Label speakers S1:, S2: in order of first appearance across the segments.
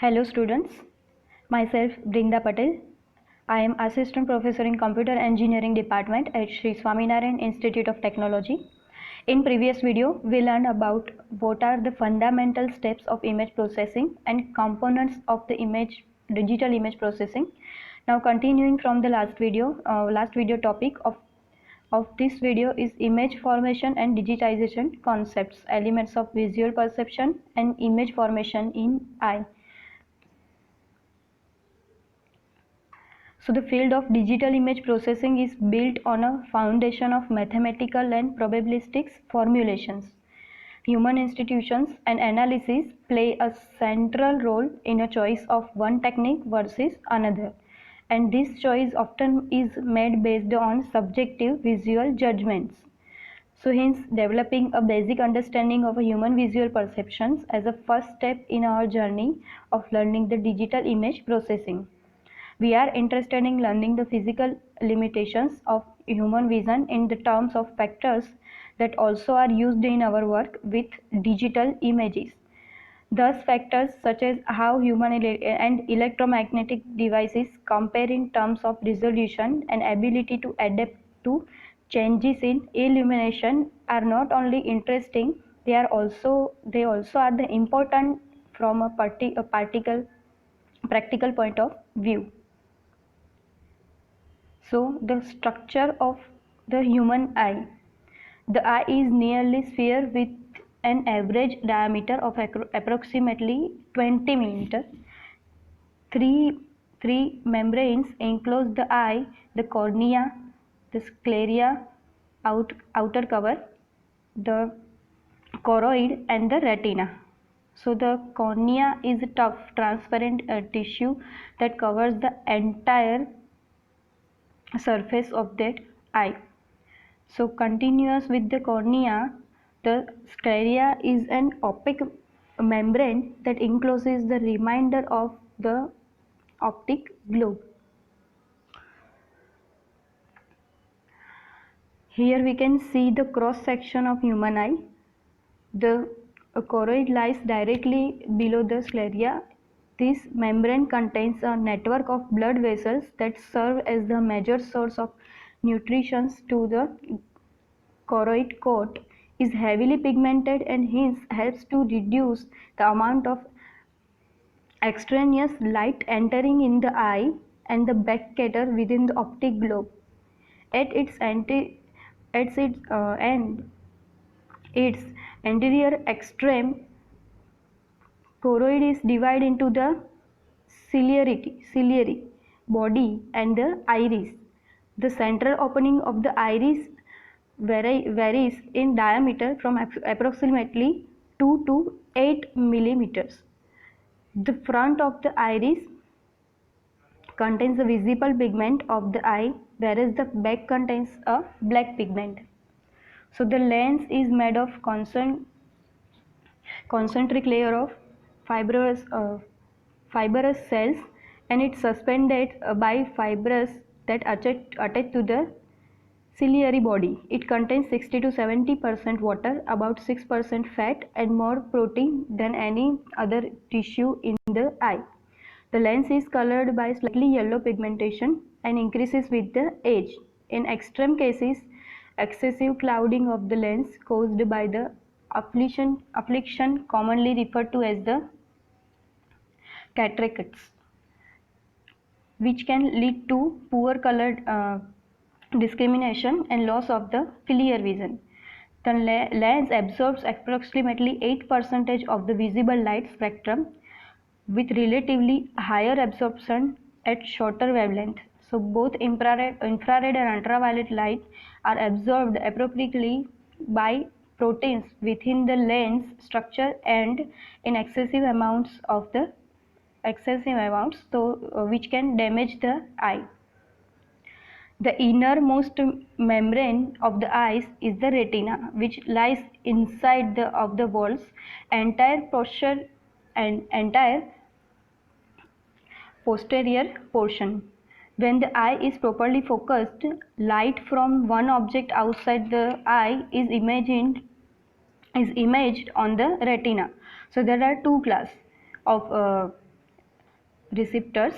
S1: Hello students, myself Brinda Patel. I am Assistant Professor in Computer Engineering Department at Sri Swaminarayan Institute of Technology. In previous video, we learned about what are the fundamental steps of image processing and components of the digital image processing. Now continuing from the last video topic of this video is image formation and digitization concepts, elements of visual perception and image formation in eye. So the field of digital image processing is built on a foundation of mathematical and probabilistic formulations. Human institutions and analysis play a central role in a choice of one technique versus another, and this choice often is made based on subjective visual judgments. So hence developing a basic understanding of a human visual perceptions as a first step in our journey of learning the digital image processing. We are interested in learning the physical limitations of human vision in the terms of factors that also are used in our work with digital images. Thus, factors such as how human and electromagnetic devices compare in terms of resolution and ability to adapt to changes in illumination are not only interesting, they also are the important from a practical point of view. So the structure of the human eye. The eye is nearly sphere with an average diameter of approximately 20 mm. Three membranes enclose the eye: the cornea, the sclera, outer cover, the choroid, and the retina. So the cornea is a tough, transparent tissue that covers the entire surface of that eye. So continuous with the cornea, the sclera is an opaque membrane that encloses the remainder of the optic globe. Here we can see the cross section of human eye. The choroid lies directly below the sclera. This membrane contains a network of blood vessels that serve as the major source of nutrition to the choroid coat. Is heavily pigmented and hence helps to reduce the amount of extraneous light entering in the eye and the backcator within the optic globe. At its end, its anterior extreme choroid is divided into the ciliary body and the iris. The central opening of the iris varies in diameter from approximately 2 to 8 millimeters. The front of the iris contains the visible pigment of the eye, whereas the back contains a black pigment. So the lens is made of concentric layer of fibrous cells, and it's suspended by fibers that attach to the ciliary body. It contains 60 to 70% water, about 6% fat, and more protein than any other tissue in the eye. The lens is colored by slightly yellow pigmentation and increases with the age. In extreme cases, excessive clouding of the lens caused by the affliction commonly referred to as the cataracts, which can lead to poor color discrimination and loss of the clear vision. The lens absorbs approximately 8% of the visible light spectrum, with relatively higher absorption at shorter wavelength. So both infrared and ultraviolet light are absorbed appropriately by proteins within the lens structure and in excessive amounts, which can damage the eye. The innermost membrane of the eyes is the retina, which lies inside of the walls. Entire posterior portion. When the eye is properly focused, light from one object outside the eye is imaged on the retina. So there are two classes of receptors.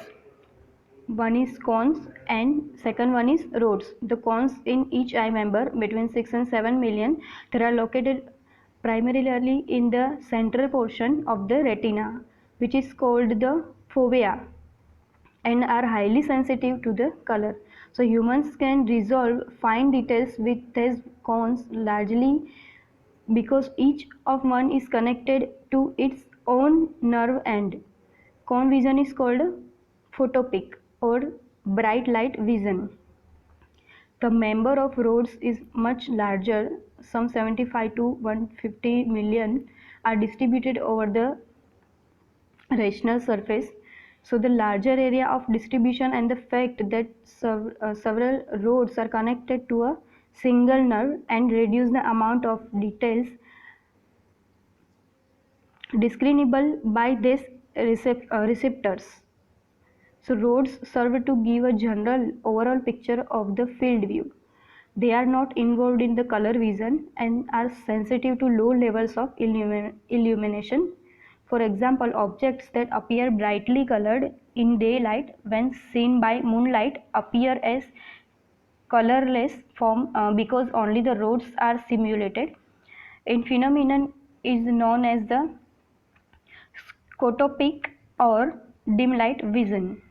S1: One is cones and second one is rods. The cones in each eye member between 6 and 7 million. They are located primarily in the central portion of the retina, which is called the fovea, and are highly sensitive to the color. So humans can resolve fine details with these cones largely because each of one is connected to its own nerve end. Cone vision is called photopic or bright light vision. The number of rods is much larger, some 75 to 150 million are distributed over the retinal surface. So the larger area of distribution and the fact that several rods are connected to a single nerve and reduce the amount of details discernible by these receptors. So rods serve to give a general overall picture of the field view. They are not involved in the color vision and are sensitive to low levels of illumination. For example, objects that appear brightly colored in daylight when seen by moonlight appear as colorless form because only the rods are simulated. A phenomenon is known as the scotopic or dim light vision.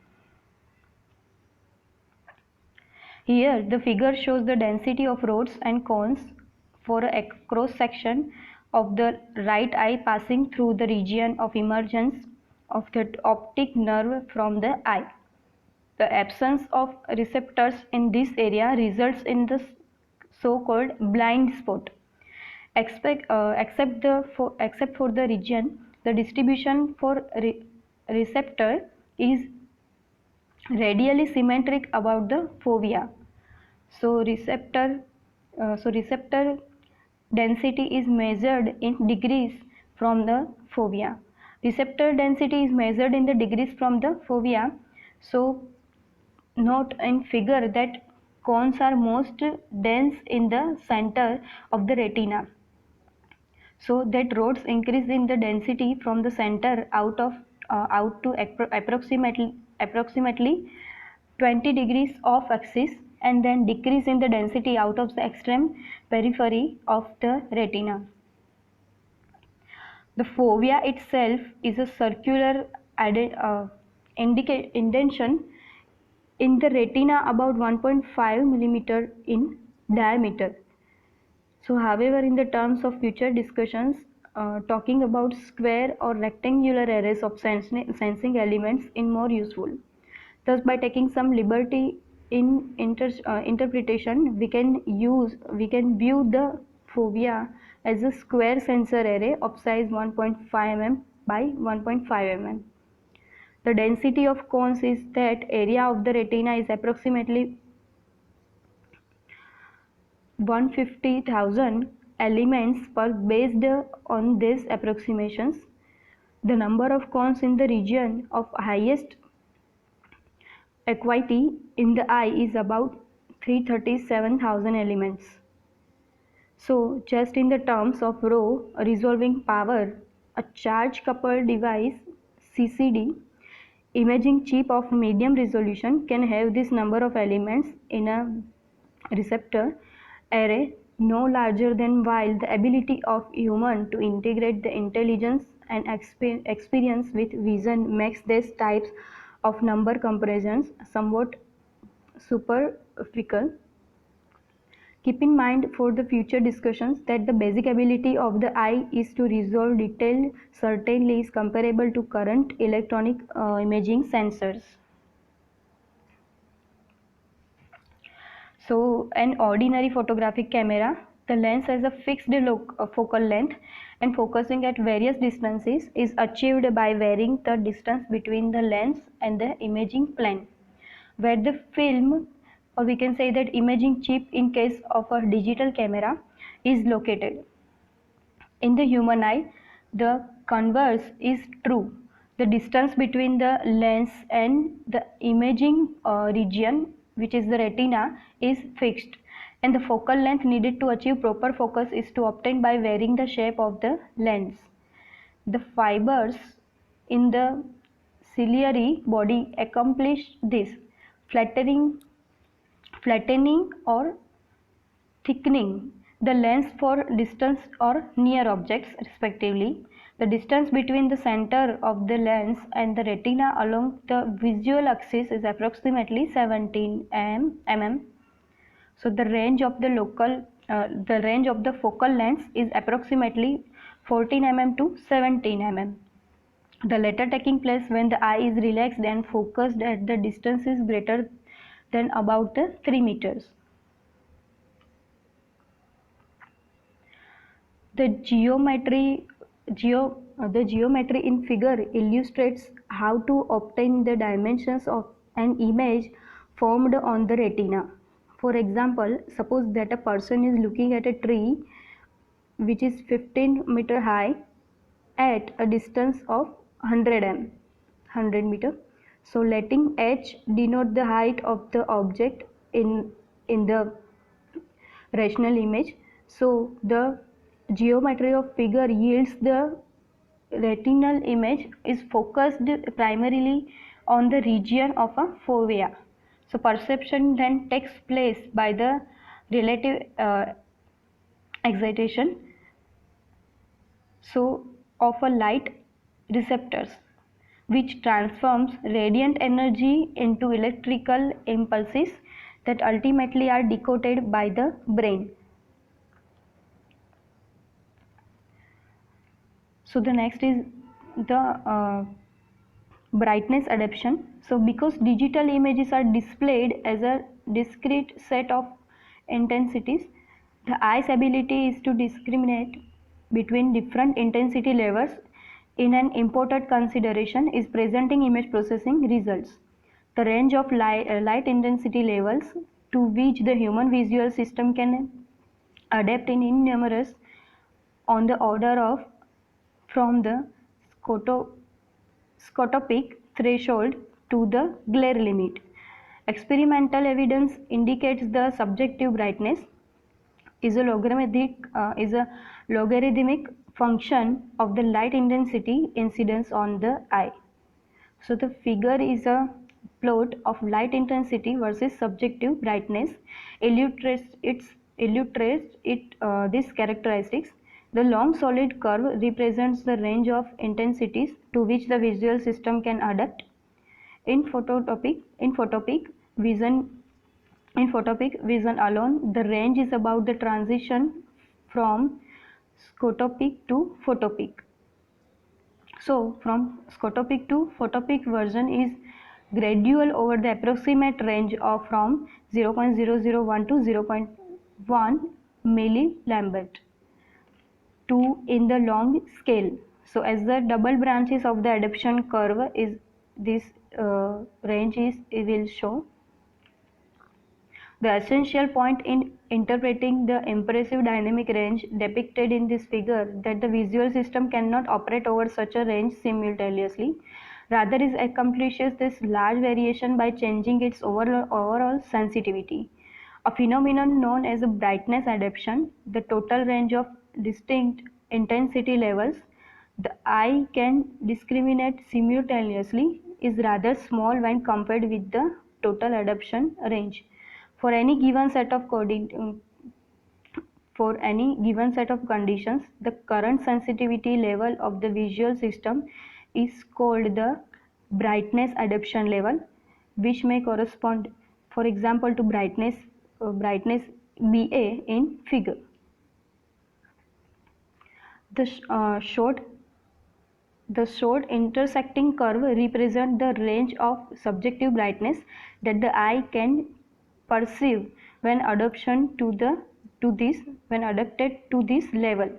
S1: Here, the figure shows the density of rods and cones for a cross section of the right eye passing through the region of emergence of the optic nerve from the eye. The absence of receptors in this area results in the so-called blind spot. Except for the region, the distribution for receptor is radially symmetric about the fovea. So receptor density is measured in degrees from the fovea. Receptor density is measured in the degrees from the fovea. So note in figure that cones are most dense in the center of the retina. So that rods increase in the density from the center out to approximately 20 degrees off axis and then decrease in the density out of the extreme periphery of the retina. The fovea itself is a circular indentation in the retina about 1.5 millimeter in diameter. So however, in the terms of future discussions, talking about square or rectangular arrays of sensing elements is more useful. Thus, by taking some liberty in interpretation, we can view the fovea as a square sensor array of size 1.5 mm by 1.5 mm. The density of cones is that area of the retina is approximately 150,000 elements per based on these approximations. The number of cones in the region of highest acuity in the eye is about 337,000 elements. So just in the terms of raw resolving power, a charge coupled device CCD imaging chip of medium resolution can have this number of elements in a receptor array no larger than, while the ability of human to integrate the intelligence and experience with vision makes these types of number comparisons somewhat superficial. Keep in mind for the future discussions that the basic ability of the eye is to resolve detail certainly is comparable to current electronic imaging sensors. So an ordinary photographic camera, the lens has a fixed focal length and focusing at various distances is achieved by varying the distance between the lens and the imaging plane, where the film, or we can say that imaging chip in case of a digital camera, is located. In the human eye, the converse is true. The distance between the lens and the imaging region, which is the retina, is fixed, and the focal length needed to achieve proper focus is to obtain by varying the shape of the lens. The fibers in the ciliary body accomplish this, flattening or thickening the lens for distant or near objects respectively. The distance between the center of the lens and the retina along the visual axis is approximately 17 mm. So the range of the focal length is approximately 14 mm to 17 mm. The latter taking place when the eye is relaxed and focused at the distance is greater than about 3 meters. The geometry in figure illustrates how to obtain the dimensions of an image formed on the retina. For example, suppose that a person is looking at a tree which is 15 meter high at a distance of 100 meter. So letting h denote the height of the object in the rational image. So the geometry of figure yields the retinal image is focused primarily on the region of a fovea. So perception then takes place by the relative excitation of a light receptors, which transforms radiant energy into electrical impulses that ultimately are decoded by the brain. So the next is the brightness adaptation. So because digital images are displayed as a discrete set of intensities, the eye's ability is to discriminate between different intensity levels in an important consideration is presenting image processing results. The range of light intensity levels to which the human visual system can adapt in numerous on the order of from the scotopic threshold to the glare limit. Experimental evidence indicates the subjective brightness is a logarithmic function of the light intensity incidence on the eye. So the figure is a plot of light intensity versus subjective brightness, illustrates these characteristics. The long solid curve represents the range of intensities to which the visual system can adapt. In photopic vision alone, the range is about the transition from scotopic to photopic. So from scotopic to photopic version is gradual over the approximate range of from 0.001 to 0.1 millilambert to in the long scale. So as the double branches of the adaptation curve is this range is it will show. The essential point in interpreting the impressive dynamic range depicted in this figure that the visual system cannot operate over such a range simultaneously. Rather, it accomplishes this large variation by changing its overall sensitivity. A phenomenon known as a brightness adaptation, the total range of distinct intensity levels the eye can discriminate simultaneously is rather small when compared with the total adaptation range. For any given set of conditions, the current sensitivity level of the visual system is called the brightness adaptation level, which may correspond, for example, to brightness BA in figure. The short intersecting curve represents the range of subjective brightness that the eye can perceive when adapted to this level.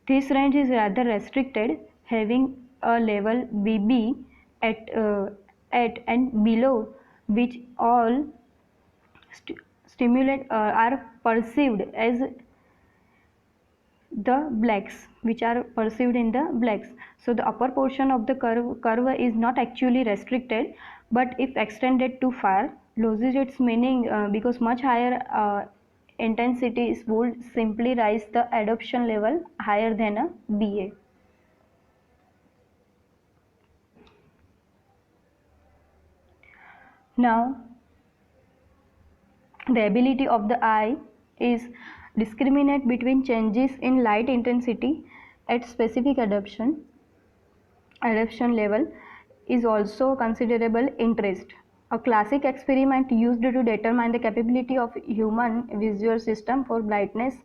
S1: This range is rather restricted, having a level BB at and below which all stimulate are perceived as the blacks, which are perceived in the blacks. So the upper portion of the curve is not actually restricted, but if extended too far loses its meaning because much higher intensities would simply raise the adaptation level higher than a BA. Now, the ability of the eye is discriminate between changes in light intensity at specific adaptation level is also considerable interest. A classic experiment used to determine the capability of human visual system for brightness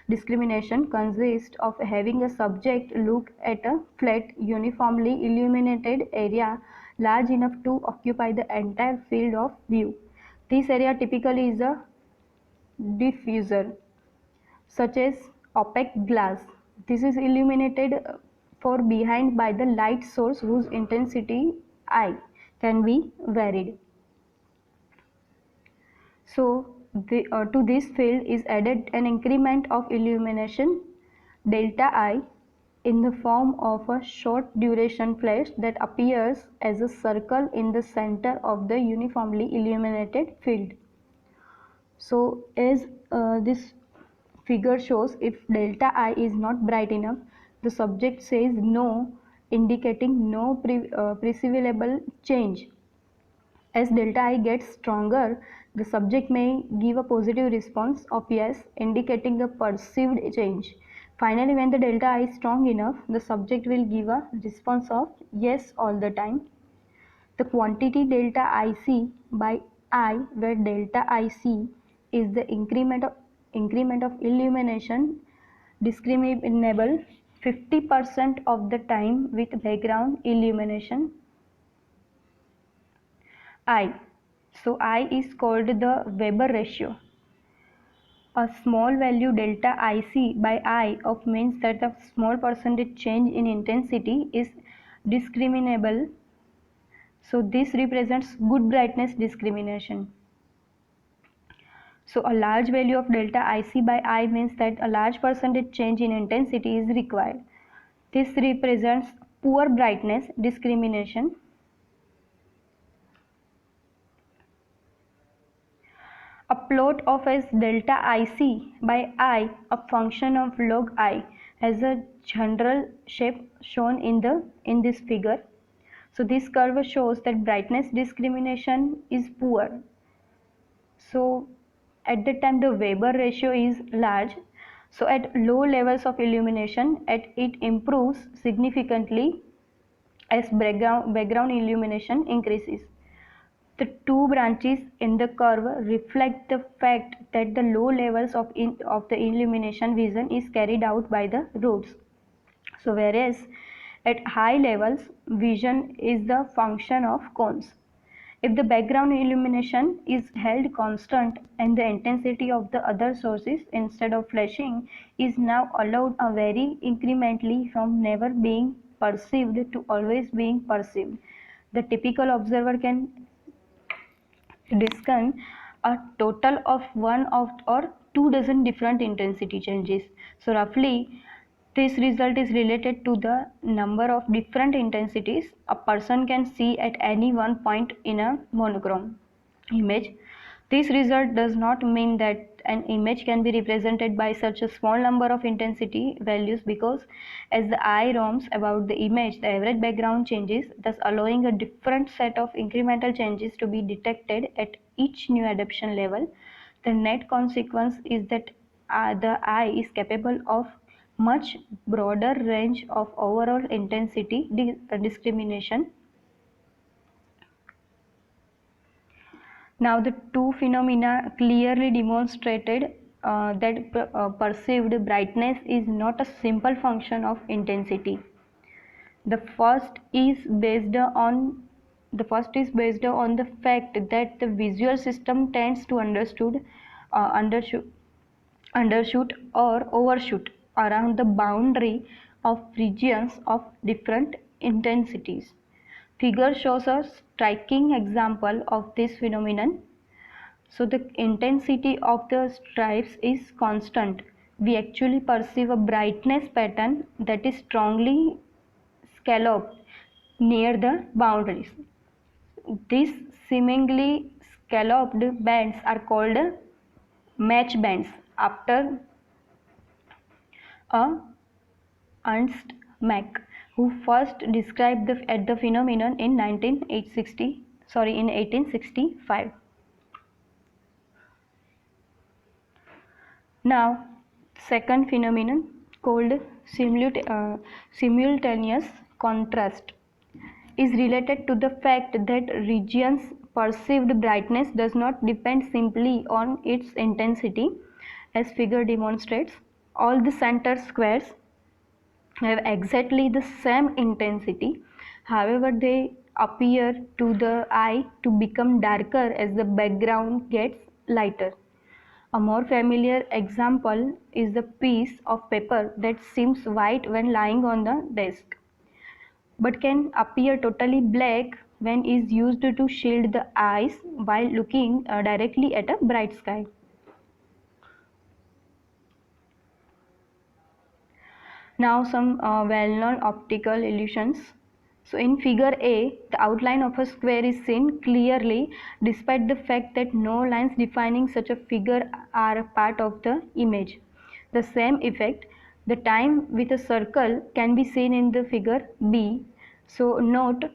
S1: discrimination consists of having a subject look at a flat, uniformly illuminated area large enough to occupy the entire field of view. This area typically is a diffuser, such as opaque glass. This is illuminated for behind by the light source whose intensity I can be varied. So to this field is added an increment of illumination delta I in the form of a short duration flash that appears as a circle in the center of the uniformly illuminated field. So as this figure shows, if delta I is not bright enough, the subject says no, indicating no perceivable change. As delta I gets stronger, the subject may give a positive response of yes, indicating a perceived change. Finally, when the delta I is strong enough, the subject will give a response of yes all the time. The quantity delta IC by I, where delta IC is the increment of illumination discriminable 50% of the time with background illumination I. So I is called the Weber ratio. A small value delta IC by I of means that the small percentage change in intensity is discriminable. So this represents good brightness discrimination. So a large value of delta IC by I means that a large percentage change in intensity is required. This represents poor brightness discrimination. A plot of as delta IC by I, a function of log I, has a general shape shown in this figure. So this curve shows that brightness discrimination is poor. So at that time the Weber ratio is large. So at low levels of illumination, it improves significantly as background illumination increases. The two branches in the curve reflect the fact that the low levels of the illumination vision is carried out by the rods. So whereas at high levels, vision is the function of cones. If the background illumination is held constant and the intensity of the other sources instead of flashing is now allowed to vary incrementally from never being perceived to always being perceived, the typical observer can discern a total of one of or 2 dozen different intensity changes. So roughly this result is related to the number of different intensities a person can see at any one point in a monochrome image. This result does not mean that an image can be represented by such a small number of intensity values, because as the eye roams about the image, the average background changes, thus allowing a different set of incremental changes to be detected at each new adaptation level. The net consequence is that the eye is capable of much broader range of overall intensity discrimination. Now the two phenomena clearly demonstrated that perceived brightness is not a simple function of intensity. The first is based on the fact that the visual system tends to undershoot or overshoot around the boundary of regions of different intensities. Figure shows a striking example of this phenomenon. So the intensity of the stripes is constant. We actually perceive a brightness pattern that is strongly scalloped near the boundaries. These seemingly scalloped bands are called match bands after a Ernst Mach, who first described the phenomenon in 1960. in 1865. Now, second phenomenon called simultaneous contrast is related to the fact that region's perceived brightness does not depend simply on its intensity, as figure demonstrates. All the center squares have exactly the same intensity. However, they appear to the eye to become darker as the background gets lighter. A more familiar example is the piece of paper that seems white when lying on the desk, but can appear totally black when is used to shield the eyes while looking directly at a bright sky. Now some well-known optical illusions. So in figure A, the outline of a square is seen clearly despite the fact that no lines defining such a figure are a part of the image. The same effect, the time with a circle, can be seen in the figure B. So note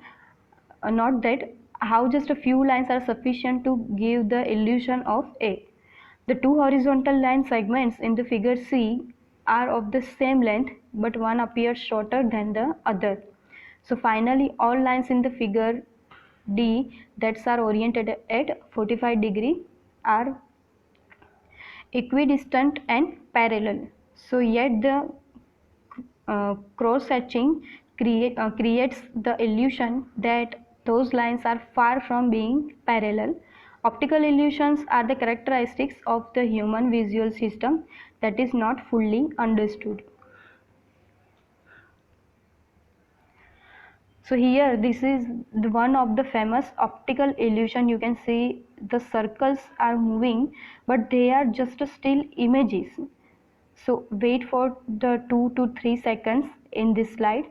S1: that how just a few lines are sufficient to give the illusion of A. The two horizontal line segments in the figure C are of the same length, but one appears shorter than the other. So finally, all lines in the figure D that are oriented at 45 degree are equidistant and parallel. So yet the cross-hatching creates the illusion that those lines are far from being parallel. Optical illusions are the characteristics of the human visual system that is not fully understood. So here this is the one of the famous optical illusion. You can see the circles are moving, but they are just still images. So wait for the 2 to 3 seconds in this slide.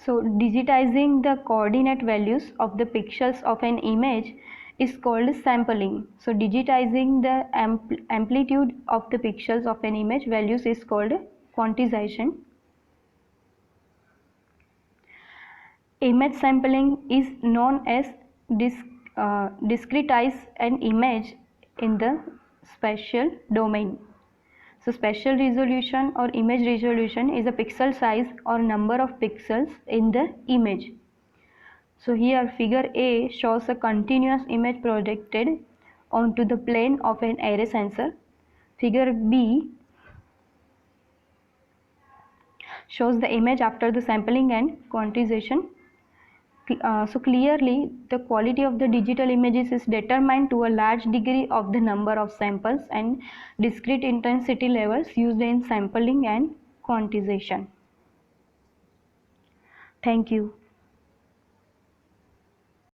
S1: So digitizing the coordinate values of the pixels of an image is called sampling. So digitizing the amplitude of the pixels of an image values is called quantization. Image sampling is known as discretize an image in the spatial domain. So spatial resolution or image resolution is a pixel size or number of pixels in the image. So here figure A shows a continuous image projected onto the plane of an array sensor. Figure B shows the image after the sampling and quantization. So clearly the quality of the digital images is determined to a large degree of the number of samples and discrete intensity levels used in sampling and quantization. Thank you.